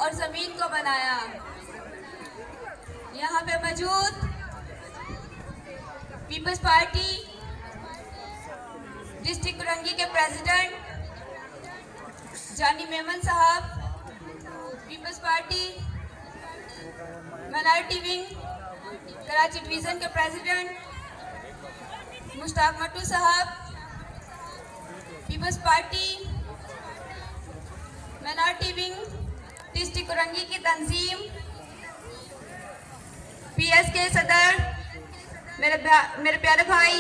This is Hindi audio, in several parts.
और जमीन को बनाया। यहाँ पे मौजूद पीपल्स पार्टी डिस्ट्रिक्ट कुरंगी के प्रेसिडेंट जानी मेमन साहब, people's party minority wing Karachi division के प्रेसिडेंट मुश्ताक मट्टू साहब, people's party minority wing district Korangi की तंजीम पीएस के सदर मेरे प्यारे भाई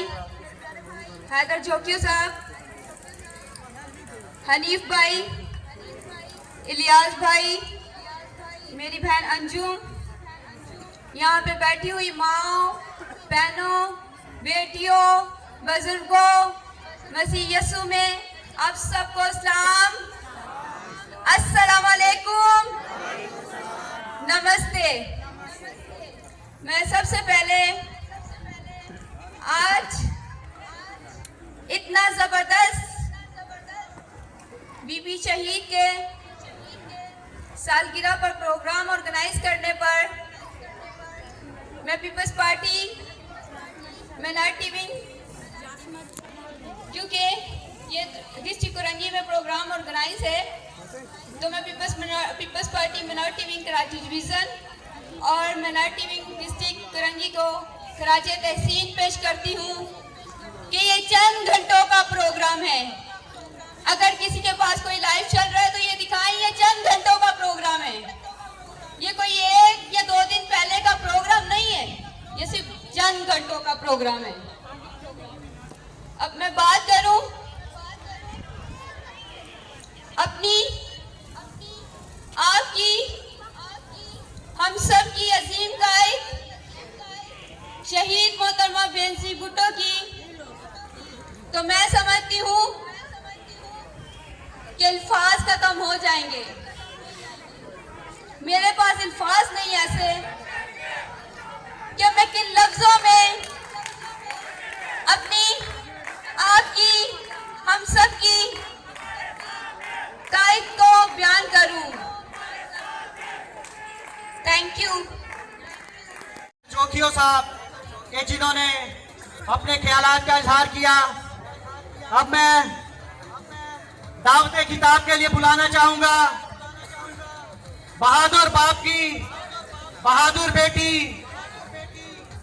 हैदर जोकियो साहब, हनीफ भाई, इलियास भाई, मेरी बहन अंजुम, यहाँ पे बैठी हुई माओ, बहनों, बेटियों, बुजुर्गों, मसीह यस्सु में आप सबको सलाम, अस्सलाम वालेकुम, नमस्ते। मैं सबसे पहले आज इतना जबरदस्त बीबी शहीद के सालगिरह पर प्रोग्राम ऑर्गेनाइज करने पर मैं पीपल्स पार्टी माइनॉरिटी विंग, क्योंकि ये डिस्ट्रिक्ट कुरंगी में प्रोग्राम ऑर्गेनाइज है, तो मैं people's party minority wing Karachi division और माइनॉरिटी विंग डिस्ट्रिक्ट कुरंगी को खराजे तहसीन पेश करती हूँ कि ये चंद घंटों का प्रोग्राम है। अगर किसी के पास कोई लाइव चल रहा है तो ये दिखाएं, ये चंद घंटों का प्रोग्राम है। ये कोई 1 या 2 दिन पहले का प्रोग्राम नहीं है, ये सिर्फ चंद घंटों का प्रोग्राम है। अब मैं बात करूं अपनी, आपकी, हम सब की अजीम गायक शहीद मोहतरमा बेनजीर भुट्टो की, तो मैं समझती हूँ कि अल्फाज खत्म हो जाएंगे। मेरे पास अल्फाज नहीं ऐसे कि मैं किन लफ्जों में अपनी, आपकी, हम सब की कायद को बयान करूं। Thank you. जोकियो साहब के जिन्होंने अपने ख्यालात का इजहार किया। अब मैं दावत खिताब के लिए बुलाना चाहूंगा बहादुर बाप की बहादुर बेटी,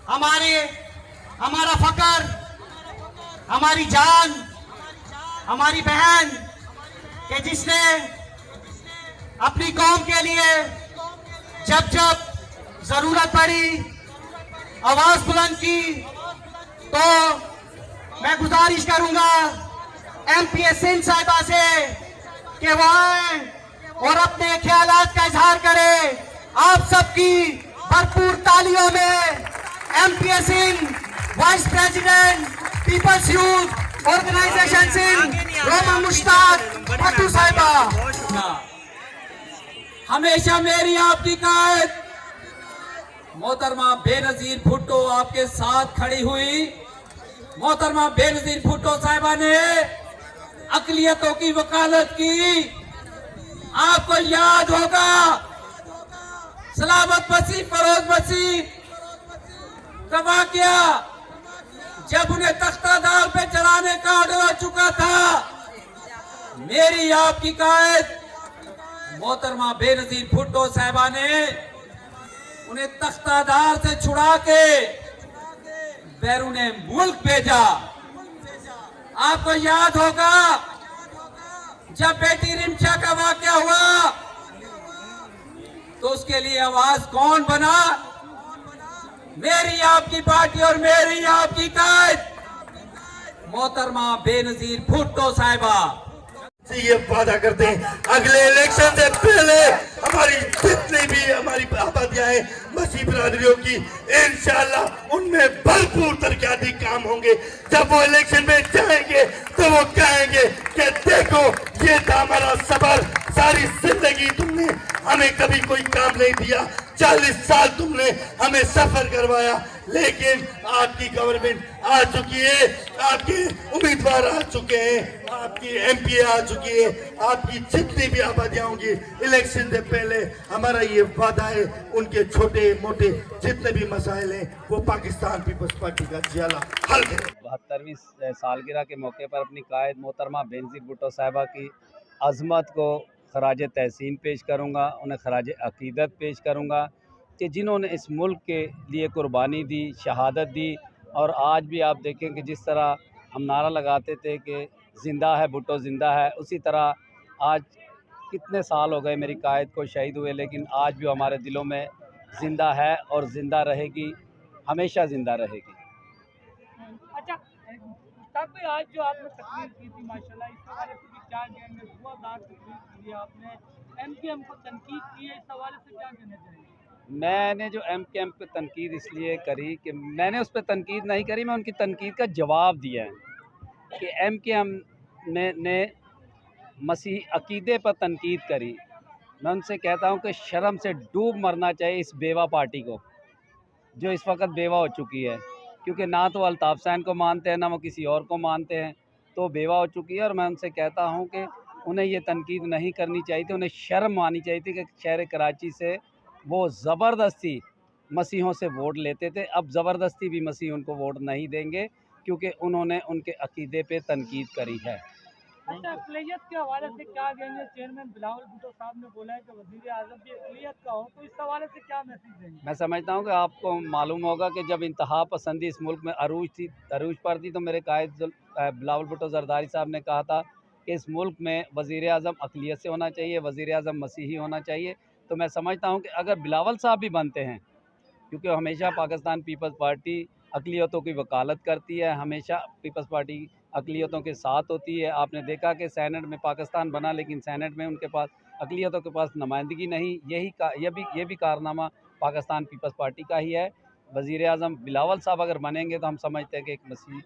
हमारा फकर, हमारी जान, हमारी बहन कि जिसने अपनी कौम के लिए जब जब जरूरत पड़ी आवाज बुलंद की। तो मैं गुजारिश करूंगा एमपीएस सिंध साहिबा से कि वो आए और अपने ख्यालात का इजहार करें। आप सबकी भरपूर तालियों में MPS Sindh vice president people's youth organization Sindh Roma Mushtaq Mattoo साहिबा। हमेशा मेरी आपकी कायद मोहतरमा बेनजीर भुट्टो आपके साथ खड़ी हुई। मोहतरमा बेनजीर भुट्टो साहिबा ने अकलियतों की वकालत की। आपको याद होगा सलामत मसीह फरोज मसीह का वाकया, जब उन्हें तख्तादार पे चलाने का ऑर्डर हो चुका था। मेरी आपकी कायद मोहतरमा बेनजीर भुट्टो साहिबा ने उन्हें तख्तादार से छुड़ा के बैरूने मुल्क भेजा। आपको याद होगा जब बेटी रिमशा का वाकया हुआ तो उसके लिए आवाज कौन बना? मेरी आपकी पार्टी और मेरी आपकी कायद मोहतरमा बेनजीर भुट्टो साहिबा से ये वादा करते हैं अगले इलेक्शन से पहले हमारी जितनी भी हमारी आबादियां हैं मसीह बिरादरियों की, इंशाल्लाह उनमें भरपूर तरक्याती काम होंगे। जब वो इलेक्शन में जाएंगे तो वो कहेंगे कि देखो ये था हमारा सबर, सारी जिंदगी तुमने हमें कभी कोई काम नहीं दिया, 40 साल तुमने हमें सफर करवाया, लेकिन आपकी गवर्नमेंट आ चुकी है, आपके उम्मीदवार आ चुके हैं, आपकी एमपी आ चुकी है, आपकी जितनी भी आबादियां होंगी इलेक्शन से पहले हमारा ये वादा है, उनके छोटे मोटे जितने भी मसाइल हैं वो पाकिस्तान पीपल्स पार्टी का जिला हल करें। 72वीं सालगिरह के मौके पर अपनी कायद मोहतरमा बेनज़ीर भुट्टो साहिबा की अज़मत को खराज तहसीन पेश करूँगा, उन्हें खराज अक़ीदत पेश करूँगा कि जिन्होंने इस मुल्क के लिए कुर्बानी दी, शहादत दी। और आज भी आप देखें कि जिस तरह हम नारा लगाते थे कि ज़िंदा है भुट्टो ज़िंदा है, उसी तरह आज कितने साल हो गए मेरी कायद को शहीद हुए, लेकिन आज भी हमारे दिलों में ज़िंदा है और ज़िंदा रहेगी, हमेशा ज़िंदा रहेगी। अच्छा तब भी आज जो आपने तकरीर की थी माशाल्लाह, इस हवाले से भी क्या कहेंगे? धुआंधार तकरीर की आपने, एमकेएम को तनकीद की है, इस हवाले से क्या कहना चाहेंगे? मैंने जो एमकेएम पे तनकीद इसलिए करी कि मैंने उस पर तनकीद नहीं करी, मैं उनकी तनकीद का जवाब दिया है कि एमकेएम ने मसीही अकीदे पर तनकीद करी। मैं उनसे कहता हूं कि शर्म से डूब मरना चाहिए इस बेवा पार्टी को, जो इस वक्त बेवा हो चुकी है, क्योंकि ना तो अल्ताफ़ हुसैन को मानते हैं, ना वो किसी और को मानते हैं, तो बेवा हो चुकी है। और मैं उनसे कहता हूं कि उन्हें ये तनकीद नहीं करनी चाहिए थी, उन्हें शर्म आनी चाहिए थी कि शहर कराची से वो ज़बरदस्ती मसीहों से वोट लेते थे। अब ज़बरदस्ती भी मसीह उनको वोट नहीं देंगे, क्योंकि उन्होंने उनके अकीदे पे तनकीद करी है। अच्छा अक़लियत के हवाले से क्या कहेंगे? चेयरमैन बिलावल भुट्टो साहब ने बोला है कि वज़ीर आज़म भी अक़लियत का हो, तो इस हवाले से क्या मैसेज देंगे? मैं समझता हूँ कि आपको मालूम होगा कि जब इंतहा पसंदी इस मुल्क में अरूज पर थी, तो मेरे कायद बिलावल भुट्टो ज़रदारी साहब ने कहा था कि इस मुल्क में वज़ीर आज़म अक़लियत से होना चाहिए, वज़ीर आज़म मसीही होना चाहिए। तो मैं समझता हूँ कि अगर बिलावल साहब भी बनते हैं, क्योंकि हमेशा पाकिस्तान पीपल्स पार्टी अक़लियतों की वकालत करती है, हमेशा पीपल्स पार्टी अक़लियतों के साथ होती है। आपने देखा कि सेनेट में पाकिस्तान बना, लेकिन सेनेट में उनके पास अक़लियतों के पास नुमाइंदगी नहीं। ये भी कारनामा पाकिस्तान पीपल्स पार्टी का ही है। वज़ीर आज़म बिलावल साहब अगर बनेंगे तो हम समझते हैं कि एक मसीह